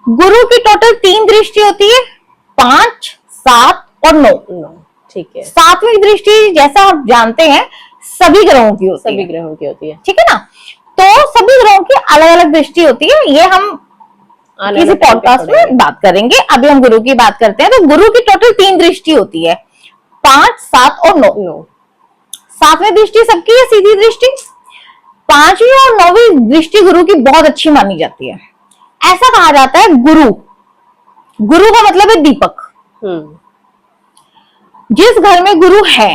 गुरु की टोटल 3 दृष्टि होती है, 5, 7 और 9। ठीक है। 7वीं दृष्टि जैसा आप जानते हैं सभी ग्रहों की होती है, सभी ग्रहों की होती है, ठीक है ना। तो सभी ग्रहों की अलग अलग दृष्टि होती है, ये हम किसी पॉडकास्ट में बात करेंगे। अभी हम गुरु की बात करते हैं। तो गुरु की टोटल 3 दृष्टि होती है, 5, 7 और 9। 7वीं दृष्टि सबकी है सीधी दृष्टि। 5वीं और 9वीं दृष्टि गुरु की बहुत अच्छी मानी जाती है। ऐसा कहा जाता है गुरु का मतलब है दीपक। जिस घर में गुरु है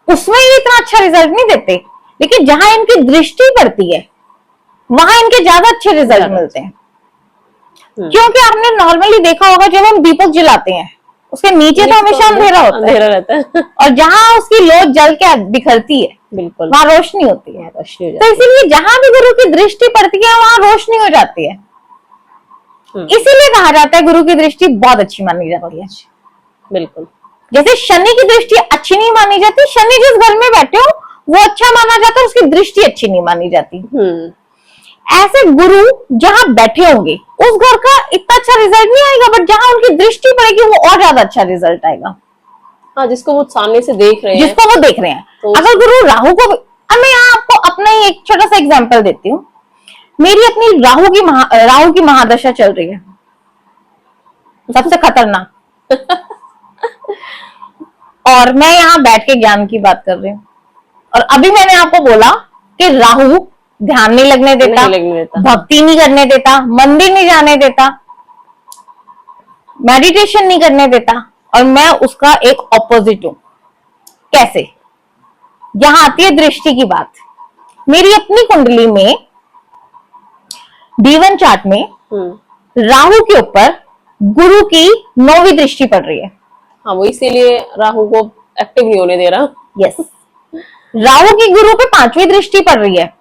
उसमें ये इतना अच्छा रिजल्ट नहीं देते, लेकिन जहां इनकी दृष्टि पड़ती है वहां इनके ज्यादा अच्छे रिजल्ट मिलते हैं। क्योंकि आपने नॉर्मली देखा होगा जब हम दीपक जलाते हैं उसके नीचे तो हमेशा अंधेरा होता है और जहां उसकी लो जल के बिखरती है बिल्कुल वहां रोशनी होती है। तो इसीलिए जहां भी गुरु की दृष्टि पड़ती है वहां रोशनी हो जाती है। इसीलिए कहा जाता है गुरु की दृष्टि बहुत अच्छी मानी जाती है। बिल्कुल। जैसे शनि की दृष्टि अच्छी नहीं मानी जाती, शनि जिस घर में बैठे हो वो अच्छा माना जाता है, उसकी दृष्टि अच्छी नहीं मानी जाती। ऐसे गुरु जहां बैठे होंगे उस घर का इतना अच्छा रिजल्ट नहीं आएगा, बट जहां उनकी दृष्टि पड़ेगी वो और ज्यादा अच्छा रिजल्ट आएगा। हाँ, जिसको वो सामने से देख रहे हैं, तो अगर गुरु राहु को, अब मैं यहाँ आपको अपना ही एक छोटा सा एग्जाम्पल देती हूँ। मेरी अपनी राहु की महादशा चल रही है, सबसे खतरनाक। और मैं यहाँ बैठ के ज्ञान की बात कर रही हूँ। और अभी मैंने आपको बोला कि राहु ध्यान नहीं लगने देता, भक्ति नहीं करने देता, मंदिर नहीं जाने देता, मेडिटेशन नहीं करने देता, और मैं उसका एक ऑपोजिट हूं। कैसे? यहां आती है दृष्टि की बात। मेरी अपनी कुंडली में D1 चार्ट में राहु के ऊपर गुरु की 9वीं दृष्टि पड़ रही है। हाँ, वो इसीलिए राहु को एक्टिव नहीं होने दे रहा। यस, राहु की गुरु पे 5वीं दृष्टि पड़ रही है।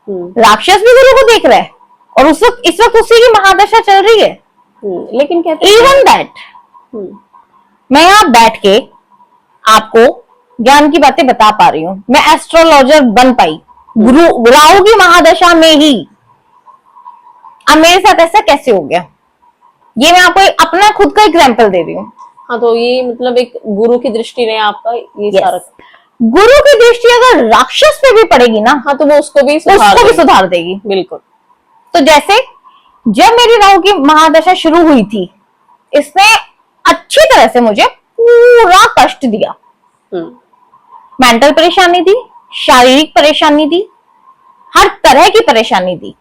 राक्षस भी गुरु को देख रहा है और इस वक्त उसी की महादशा चल रही है। लेकिन कहते इवन दैट मैं यहाँ बैठ के आपको ज्ञान की बातें बता पा रही हूँ, मैं एस्ट्रोलॉजर बन पाई राहु की महादशा में ही। अब मेरे साथ ऐसा कैसे हो गया, ये मैं आपको अपना खुद का एग्जाम्पल दे रही हूँ। हाँ, तो ये मतलब एक गुरु की दृष्टि ने आपका ये सारा। गुरु की दृष्टि अगर राक्षस पे भी पड़ेगी ना, हाँ, तो वो उसको भी सुधार देगी। बिल्कुल। तो जैसे जब मेरी राहु की महादशा शुरू हुई थी, इसने अच्छी तरह से मुझे पूरा कष्ट दिया। मेंटल परेशानी दी, शारीरिक परेशानी दी, हर तरह की परेशानी दी।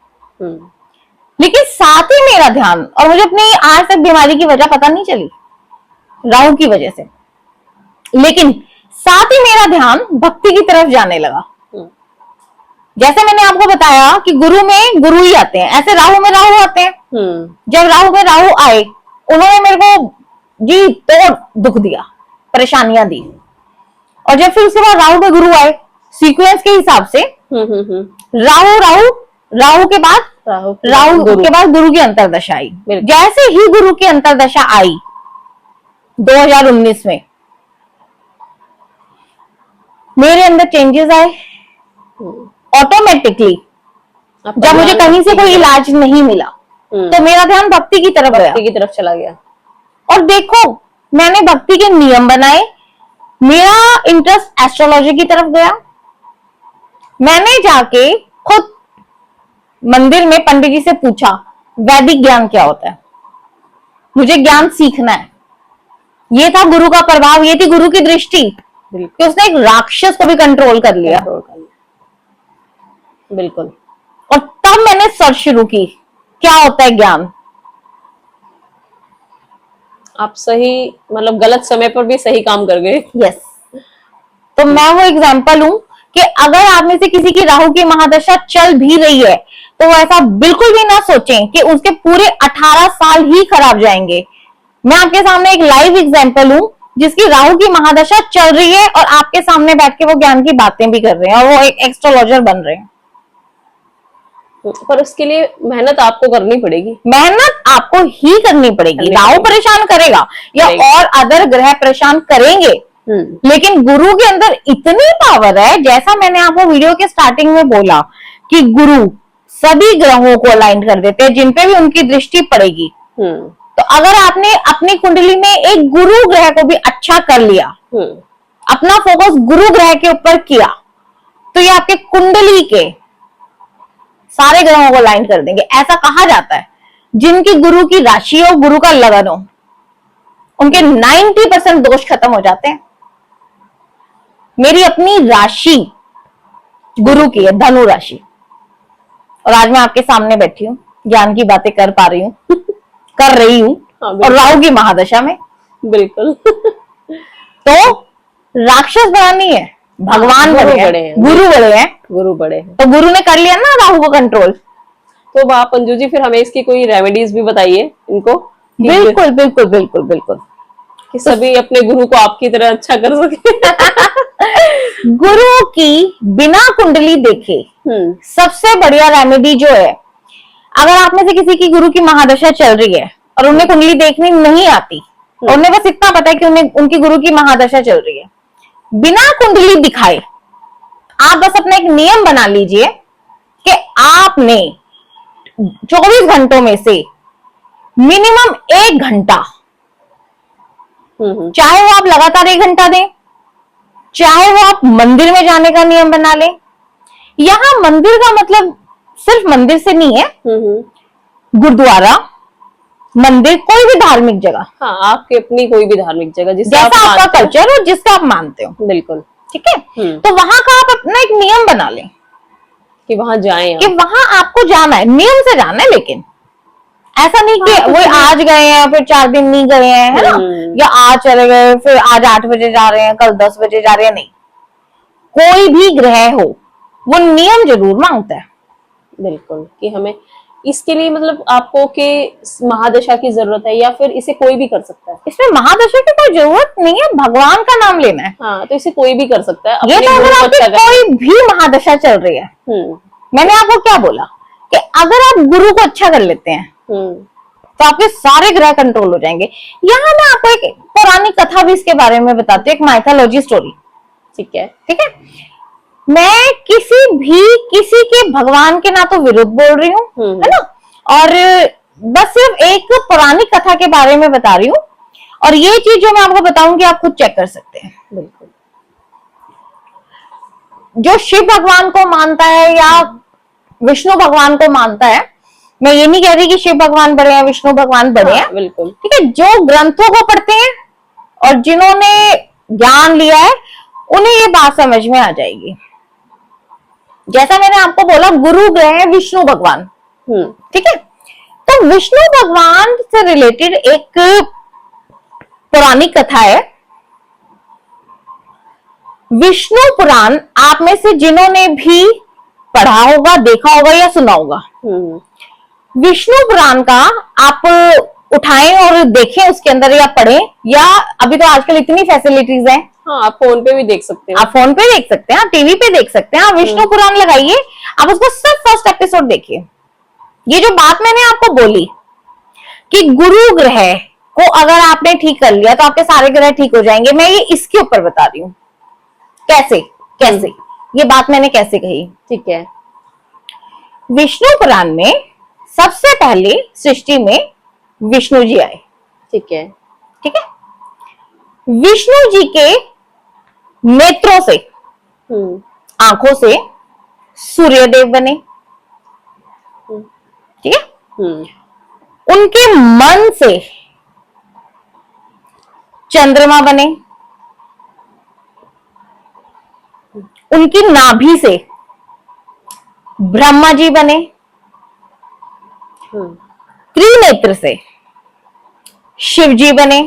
लेकिन साथ ही मेरा ध्यान, और मुझे अपनी आज तक बीमारी की वजह पता नहीं चली राहु की वजह से, लेकिन साथ ही मेरा ध्यान भक्ति की तरफ जाने लगा। जैसे मैंने आपको बताया कि गुरु में गुरु ही आते हैं, ऐसे राहु में राहु आते हैं। जब राहु में राहु आए, उन्होंने मेरे को जी तोड़ दुख दिया, परेशानियां दी। और जब फिर उसके बाद राहु में गुरु आए, सीक्वेंस के हिसाब से राहु के बाद गुरु की अंतरदशा आई। जैसे ही गुरु की अंतरदशा आई 2019 में, मेरे अंदर चेंजेस आए ऑटोमेटिकली। जब मुझे कहीं से कोई इलाज नहीं मिला तो मेरा ध्यान भक्ति की तरफ चला गया। और देखो, मैंने भक्ति के नियम बनाए, मेरा इंटरेस्ट एस्ट्रोलॉजी की तरफ गया। मैंने जाके खुद मंदिर में पंडित जी से पूछा वैदिक ज्ञान क्या होता है, मुझे ज्ञान सीखना है। ये था गुरु का प्रभाव, ये थी गुरु की दृष्टि कि उसने एक राक्षस को भी कंट्रोल कर लिया। बिल्कुल। और तब मैंने सर्च शुरू की क्या होता है ज्ञान। आप सही, मतलब गलत समय पर भी सही काम कर गए। यस। तो मैं वो एग्जाम्पल हूं कि अगर आप में से किसी की राहु की महादशा चल भी रही है तो वो ऐसा बिल्कुल भी ना सोचें कि उसके पूरे 18 साल ही खराब जाएंगे। मैं आपके सामने एक लाइव एग्जाम्पल हूं जिसकी राहु की महादशा चल रही है और आपके सामने बैठ के वो ज्ञान की बातें भी कर रहे हैं और वो एक एस्ट्रोलॉजर बन रहे हैं। पर उसके लिए मेहनत आपको करनी पड़ेगी। मेहनत आपको ही करनी पड़ेगी। राहु परेशान करेगा या और अदर ग्रह परेशान करेंगे, लेकिन गुरु के अंदर इतनी पावर है, जैसा मैंने आपको वीडियो के स्टार्टिंग में बोला कि गुरु सभी ग्रहों को अलाइन कर देते हैं जिन पे भी उनकी दृष्टि पड़ेगी। तो अगर आपने अपनी कुंडली में एक गुरु ग्रह को भी अच्छा कर लिया, अपना फोकस गुरु ग्रह के ऊपर किया, तो ये आपके कुंडली के सारे ग्रहों को अलाइन कर देंगे। ऐसा कहा जाता है जिनकी गुरु की राशि हो, गुरु का लगन हो, उनके 90% दोष खत्म हो जाते हैं। मेरी अपनी राशि गुरु की है, धनु राशि, और आज मैं आपके सामने बैठी हूं, ज्ञान की बातें कर पा रही हूं कर रही हूं, और राहु की महादशा में। बिल्कुल। तो राक्षस बड़ा नहीं है, भगवान बड़े हैं, गुरु बड़े हैं, गुरु बड़े हैं। तो गुरु ने कर लिया ना राहु को कंट्रोल। तो आप अंजू जी फिर हमें इसकी कोई रेमेडीज भी बताइए इनको। बिल्कुल बिल्कुल बिल्कुल बिल्कुल, कि सभी अपने गुरु को आपकी तरह अच्छा कर सके। गुरु की बिना कुंडली देखे सबसे बढ़िया रेमेडी जो है, अगर आप में से किसी की गुरु की महादशा चल रही है और उन्हें कुंडली देखनी नहीं आती, उन्हें बस इतना पता है कि उन्हें उनकी गुरु की महादशा चल रही है, बिना कुंडली दिखाए आप बस अपना एक नियम बना लीजिए कि आपने 24 घंटों में से मिनिमम 1 घंटा, चाहे वो आप लगातार 1 घंटा दें, चाहे वो आप मंदिर में जाने का नियम बना लें। यहां मंदिर का मतलब सिर्फ मंदिर से नहीं है, गुरुद्वारा, मंदिर, कोई भी धार्मिक जगह। हाँ, आपकी अपनी कोई भी धार्मिक जगह जैसा आपका कल्चर हो, जिसका आप मानते हो। बिल्कुल ठीक है। तो वहां का आप अपना एक नियम बना लें कि वहां जाएं, कि वहां आपको जाना है, नियम से जाना है, लेकिन ऐसा नहीं कि वो आज गए हैं फिर 4 दिन नहीं गए हैं, है ना, या आज चले गए फिर आज 8 बजे जा रहे हैं, कल 10 बजे जा रहे हैं। नहीं, कोई भी ग्रह हो वो नियम जरूर मांगता है। बिल्कुल, कि हमें इसके लिए मतलब आपको के महादशा की जरूरत है या फिर इसे कोई भी कर सकता है? इसमें महादशा की कोई जरूरत नहीं है, भगवान का नाम लेना है। हाँ, तो इसे कोई भी कर सकता है। ये तो अगर आपकी कोई भी महादशा चल रही है, मैंने आपको क्या बोला कि अगर आप गुरु को अच्छा कर लेते हैं तो आपके सारे ग्रह कंट्रोल हो जाएंगे। यहाँ मैं आपको एक पौराणिक कथा भी इसके बारे में बताती हूँ, एक माइथोलॉजी स्टोरी। ठीक है, ठीक है। मैं किसी के भगवान के ना तो विरुद्ध बोल रही हूँ, है ना, और बस सिर्फ एक पौराणिक कथा के बारे में बता रही हूँ, और ये चीज जो मैं आपको बताऊंगी आप खुद चेक कर सकते हैं। बिल्कुल। जो शिव भगवान को मानता है या विष्णु भगवान को मानता है, मैं ये नहीं कह रही कि शिव भगवान बड़े हैं, विष्णु भगवान बड़े हैं। बिल्कुल। ठीक है। जो ग्रंथों को पढ़ते हैं और जिन्होंने ज्ञान लिया है उन्हें ये बात समझ में आ जाएगी। जैसा मैंने आपको बोला, गुरु ग्रह है विष्णु भगवान। ठीक है। तो विष्णु भगवान से रिलेटेड एक पौराणिक कथा है। विष्णु पुराण आप में से जिन्होंने भी पढ़ा होगा, देखा होगा या सुना होगा, विष्णु पुराण का आप उठाएं और देखें, उसके अंदर या पढ़ें, या अभी तो आजकल इतनी फैसिलिटीज हैं। हाँ, आप फोन पे भी देख सकते हैं, आप फोन पे देख सकते हैं, आप टीवी पे देख सकते हैं। आप विष्णु पुराण लगाइए, आप उसको सिर्फ फर्स्ट एपिसोड देखिए। ये जो बात मैंने आपको बोली कि गुरु ग्रह को अगर आपने ठीक कर लिया तो आपके सारे ग्रह ठीक हो जाएंगे, मैं ये इसके ऊपर बता रही हूँ कैसे कैसे ये बात मैंने कैसे कही। ठीक है। विष्णु पुराण में सबसे पहले सृष्टि में विष्णु जी आए। ठीक है। ठीक है। विष्णु जी के नेत्रों से, आंखों से सूर्यदेव बने। ठीक है। उनके मन से चंद्रमा बने। उनकी नाभि से ब्रह्मा जी बने। त्रिनेत्र से शिव जी बने।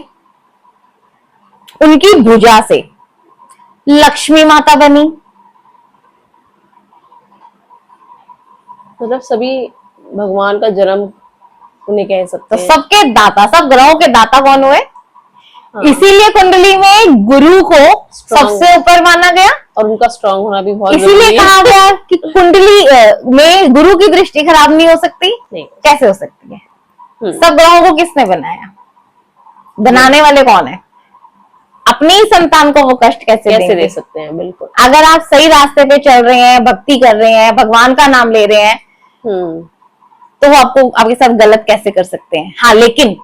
उनकी भुजा से लक्ष्मी माता बनी। मतलब सभी भगवान का जन्म उन्हें कह सकते तो हैं। सबके दाता, सब ग्रहों के दाता कौन हुए? हाँ। इसीलिए कुंडली में गुरु को सबसे ऊपर माना गया, और उनका स्ट्रांग होना भी बहुत इसीलिए कहा गया कि कुंडली में गुरु की दृष्टि खराब नहीं हो सकती। नहीं। कैसे हो सकती है? सब ग्रहों को किसने बनाया? बनाने वाले कौन है? अपनी संतान को वो कष्ट कैसे दे सकते हैं? बिल्कुल। अगर आप सही रास्ते पे चल रहे हैं, भक्ति कर रहे हैं, भगवान का नाम ले रहे हैं, तो वो आपको आपके साथ गलत कैसे कर सकते हैं। हाँ, लेकिन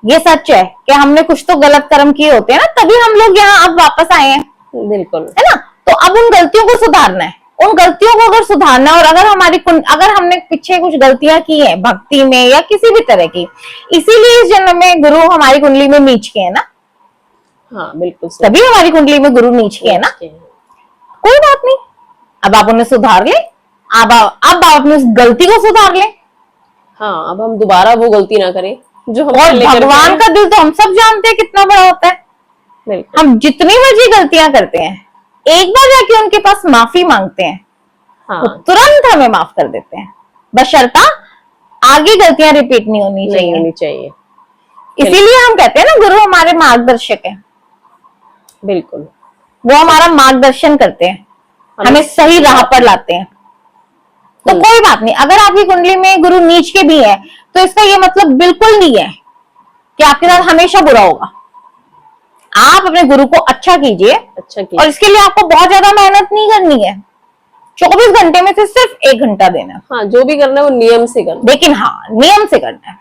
ये सच है कि हमने कुछ तो गलत कर्म किए होते हैं ना, तभी हम लोग यहाँ अब वापस आए हैं, बिल्कुल, है ना। तो अब उन गलतियों को सुधारना है, उन गलतियों को अगर सुधारना है, और अगर हमने पीछे कुछ गलतियां की हैं भक्ति में या किसी भी तरह की, इसीलिए इस जन्म में गुरु हमारी कुंडली में नीच के है ना। हाँ बिल्कुल सही। तभी हमारी कुंडली में गुरु नीच के है ना। कोई बात नहीं, अब आप उन्हें सुधार ले, अब आप अपनी उस गलती को सुधार ले। हाँ, अब हम दोबारा वो गलती ना करें जो हम और भगवान का दिल तो हम सब जानते हैं कितना बड़ा होता है। बिल्कुल। हम जितनी मर्जी गलतियां करते हैं, एक बार जाके उनके पास माफी मांगते हैं, हाँ, वो तुरंत हमें माफ कर देते हैं, बशर्ता आगे गलतियां रिपीट नहीं होनी नहीं होनी चाहिए। इसीलिए हम कहते हैं ना, गुरु हमारे मार्गदर्शक है। बिल्कुल, वो हमारा मार्गदर्शन करते हैं, हमें सही राह पर लाते हैं। तो कोई बात नहीं, अगर आपकी कुंडली में गुरु नीच के भी है, तो इसका ये मतलब बिल्कुल नहीं है कि आपके साथ हमेशा बुरा होगा। आप अपने गुरु को अच्छा कीजिए, और इसके लिए आपको बहुत ज्यादा मेहनत नहीं करनी है। 24 घंटे में से सिर्फ 1 घंटा देना। हाँ, जो भी करना है वो नियम से करना, लेकिन हाँ, नियम से करना है।